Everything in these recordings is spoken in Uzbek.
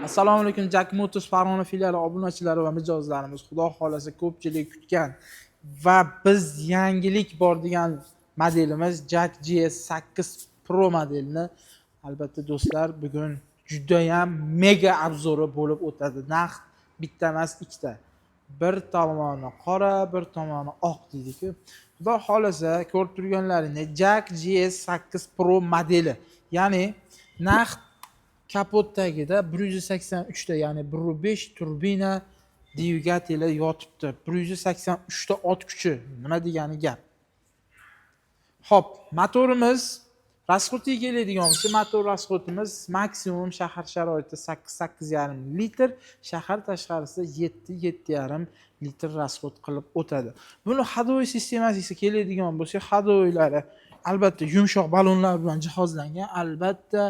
Assalomu alaykum Jack Motors Farg'ona filiali obunachilari va mijozlarimiz. Xudo xolasa ko'pchilik kutgan va biz yangilik bor degan modelimiz Jack GS8 Pro modelini albatta do'stlar bugun juda ham mega obzori bo'lib o'tadi. Narx bitta emas, ikkita. Bir tomoni qora, bir tomoni oq deydi-ku. Xudo xolasa ko'rib turganlaringiz Jack GS8 Pro modeli. Ya'ni narx kapot tagida 183 ta, ya'ni 1.5 turbina dvigateli yotibdi. 183 ta ot kuchi. Nima degani gap? Xo'p, motorimiz rasxodiga keladigan bo'lsa, motor rasxodimiz maksimum shahar sharoitida 8-8,5 litr, shahar tashqarisida 7-7,5 litr rasxod qilib o'tadi. Buni hadovoy sistemasiga keladigan bo'lsa, hadovoylari albatta yumshoq balonlar bilan jihozlangan. Albatta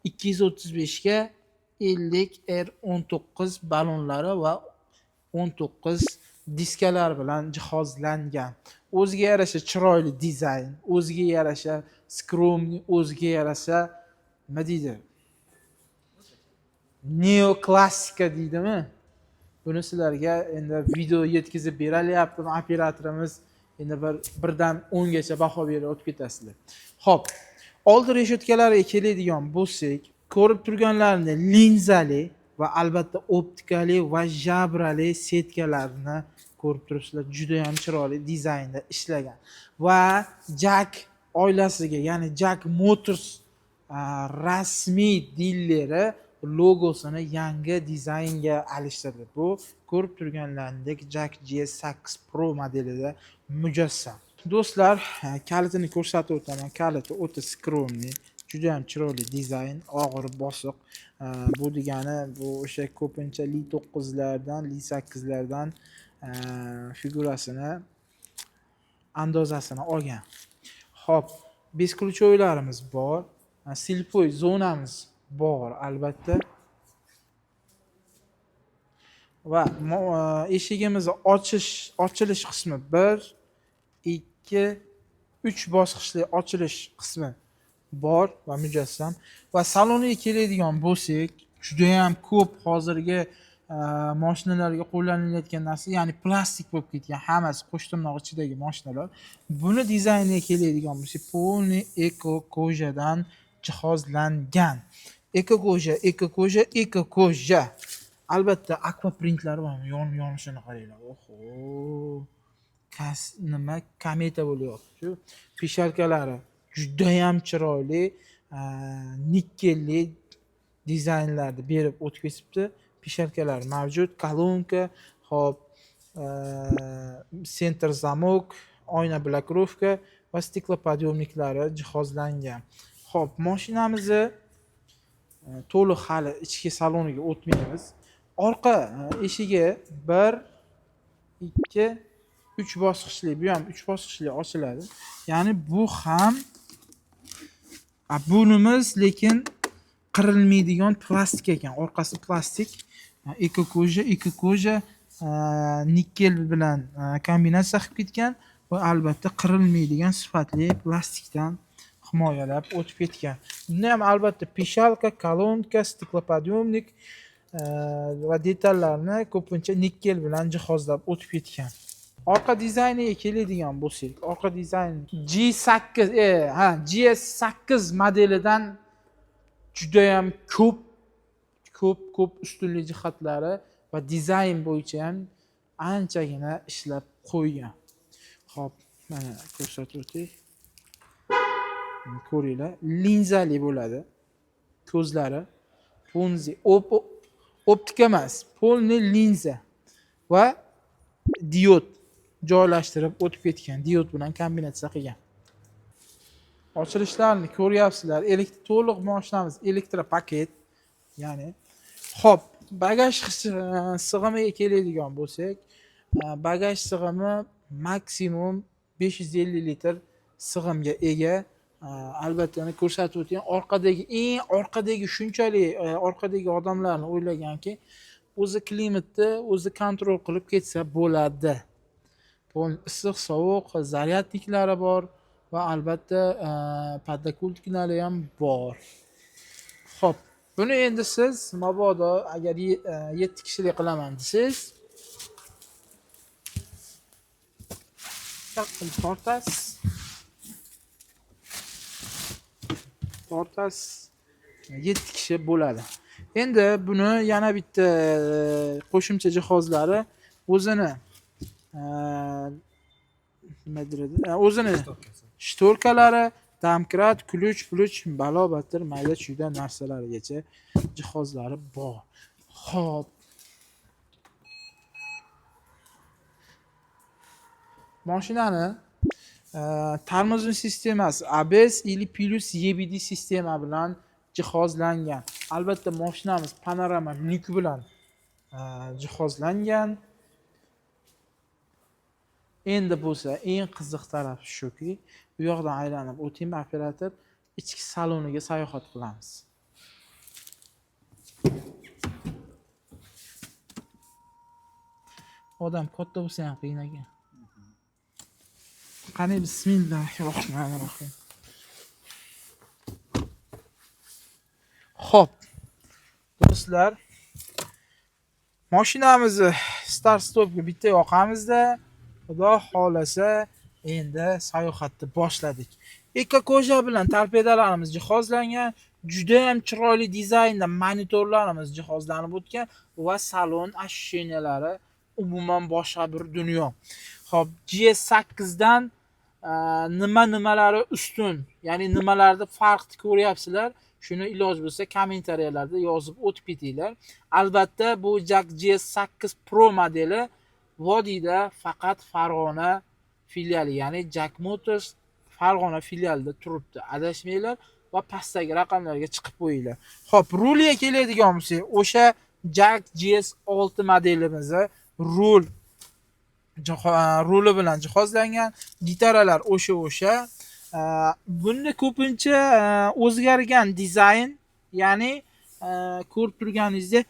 235 ga 50R19 balonlari va 19 diskalar bilan jihozlangan. O'ziga yarasha chiroyli dizayn, o'ziga yarasha skromniy, o'ziga yarasha nima deydi? Neoklassika deydimi? Buni sizlarga endi video yetkazib beralyaptimi operatorimiz. Endi birdan 10 gacha baho berib o'tib ketasizlar. Xo'p, oldi reshotkalariga keladigan bo'lsak, ko'rib turganlaringiz linzali va albatta optikali va jabrali setkalarni ko'rib turibsizlar. Juda ham chiroyli dizaynda ishlagan. Va Jack oilasiga, ya'ni Jack Motors rasmiy dilleri logosini yangi dizaynga alishtirdi. Bu ko'rib turganlaringizdek Jack GS8 Pro modelida mujassam. Do'stlar, kalitini ko'rsatib o'taman. Kaliti o'ta skromniy, juda ham chiroyli dizayn, og'ir bosiq. Bu degani bu o'sha ko'pincha Li9lardan, Li8lardan figurasini, andozasini olgan. Xo'p, beskluchoylarimiz bor, silpoy zonamiz bor albatta. Va eshigimizni ochilish qismi 1, 2, 3 bosqichli ochilish qismi bor va mujassam. Va saloniga keladigan bo'lsak, juda ham ko'p hozirgi mashinalarga qo'llanilayotgan narsa, ya'ni plastik bo'lib ketgan hammasi qo'shtirnoq ichidagi mashinalar. Buni dizayniga keladigan bo'lsak, polni eko kojadan jihozlangan. Eko koja. Albatta aqua printlar bor. Yonishini qaranglar. Oho. Nima kometa bo'lyapti. Shu pisharkalari juda ham chiroyli, nikkelli dizaynlarni berib o'tib ketibdi. Pisharkalar mavjud, kolonka, hop, senter zamok, oyna blokirovka va stiklopodъемниклari jihozlangan. Hop, mashinamizni to'liq hali ichki saloniga o'tmaymiz. Orqa eshigi 1, 2, 3 bosqichli, bu ham 3 bosqichli ochiladi. Ya'ni bu ham bunimiz lekin qirilmaydigan plastik ekan. Orqasi plastik. Eko koja nikkel bilan kombinatsiya qilib ketgan va albatta qirilmaydigan sifatli plastikdan himoyalab o'tib ketgan. Bunda ham albatta pishalka, kolonka, stiklopodъемник va detallarni ko'pincha nikkel bilan jihozlab o'tib ketgan. Orqa dizayniga keladigan bo'lsak, orqa dizayn GS8 modelidan juda ham ko'p ustunli jihatlari va dizayn bo'yicha ham anchagina ishlab qo'ygan. Xo'p, mana ko'rsatib o'tay. Ko'ringlar, linzali bo'ladi. Ko'zlari polni optika emas, polni linza va diod joylashtirib o'tib ketgan. Diod bilan kombinatsiya qilgan. Ochilishlarni ko'ryapsizlar. To'liq mashinamiz elektropaket, ya'ni xo'p, bagaj sig'imiga keladigan bo'lsak, bagaj sig'imi maksimum 550 litr sig'imga ega. Albatta ko'rsatib o'tgan orqadagi shunchalik orqadagi odamlarni o'ylaganki, o'zi klimatni o'zi kontrol qilib ketsa bo'ladi. Issiq, sovuq, zaryadniklari bor va albatta podokutniklari ham bor. Xo'p, Buni endi siz mabodo agar 7 kishilik qilaman desangiz, tortasiz. Tortasiz 7 kishi bo'ladi. Endi buni yana bitta qo'shimcha jihozlari o'zini nima deydi? O'zini shtorkalari, domkrat, ключ, balobatir mayda chuyda narsalargacha jihozlari bor. Xo'p. Mashinani tormozning sistemasi ABS или plus EBD sistema bilan jihozlangan. Albatta mashinamiz panorama lyuk bilan jihozlangan. Endi bo'lsa eng qiziq tarafi shuki, bu yoqdan aylanib o'taymi operator, ichki saloniga sayohat qilamiz. Odam katta bo'lsa ham qiyin ekan. Qani bismillahirrohmanirrohim. Xo'p. Do'stlar, mashinamizni start stopga bitta yoqamizda. Xudo xolasa endi sayohatni boshladik. Ekokoja bilan torpedalarimiz jihozlangan, juda ham chiroyli dizaynda monitorlarimiz jihozlanib o'tgan va salon ashshenalari umuman boshqa bir dunyo. Xo'p, GS8 dan nimalari ustun, ya'ni nimalarda farqni ko'ryapsizlar, shuni iloj bo'lsa kommentariyalarda yozib o'tib ketinglar. Albatta bu Jack GS8 Pro modeli Vodiyda faqat Farg'ona filiali, ya'ni Jack Motors Farg'ona filialida turibdi. Adashmanglar va pastdagi raqamlarga chiqib qo'yinglar. Xo'p, rulga keladigan bo'lsak, o'sha Jack GS6 modelimizni ruli bilan jihozlangan, gitaralar o'sha. Bunda ko'pincha o'zgargan dizayn, ya'ni ko'rib turganingizdek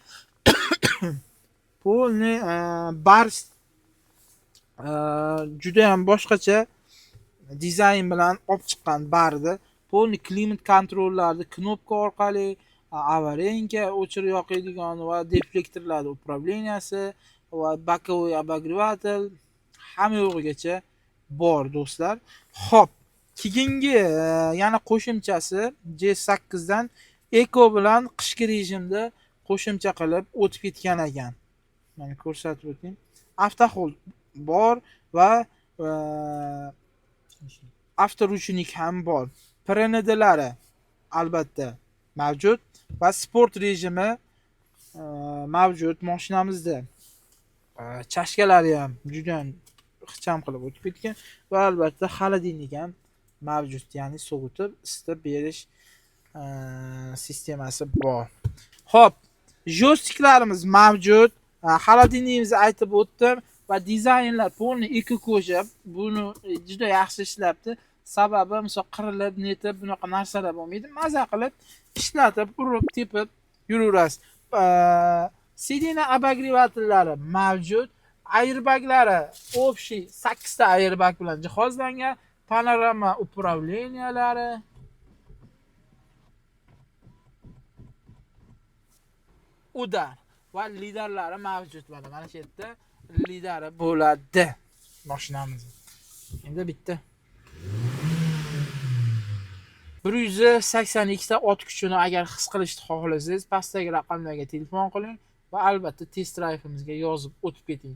polni bar juda ham boshqacha dizayn bilan olib chiqqan bardi. Polni klimat kontrollarni knopka orqali avarenka o'chirib yoqadigan va deflektorlarning upravleniyasi va bokovoy обогреватель hamma yo'g'igacha bor do'stlar. Xo'p, keyingi yana qo'shimchasi J8 dan Eco bilan qishki rejimda qo'shimcha qilib o'tib ketgan ekan. Mana ko'rsatib o'tayim. Avtohold bor va avtoruchnik ham bor. PRNDlari albatta mavjud va sport rejimi mavjud mashinamizda. Chashkalari ham juda ham ixcham qilib o'tib ketgan va albatta xolodilnik ham mavjud, ya'ni sovutib isitib berish sistemasi bor. Xo'p, joystiklarimiz mavjud. Xolodilnikimizni aytib o'tdim va dizaynlar polni ekokoja buni juda yaxshi ishlabdi. Sababi misol qirilib, netib bunaqa narsalar bo'lmaydi. Maza qilib ishlatib, urib, tepib yuraverasiz. Sidina обогревательlari mavjud. Airbaglari общий 8 ta airbag bilan jihozlangan. Panorama upravleniyalari udar va lidarlari mavjud. Mana shu yerda lidari bo'ladi mashinamiz. Endi bitta 182 ta ot kuchini agar his qilishni xohlasangiz, pastdagi raqamlarga telefon qiling va albatta test drive'imizga yozib o'tib keting.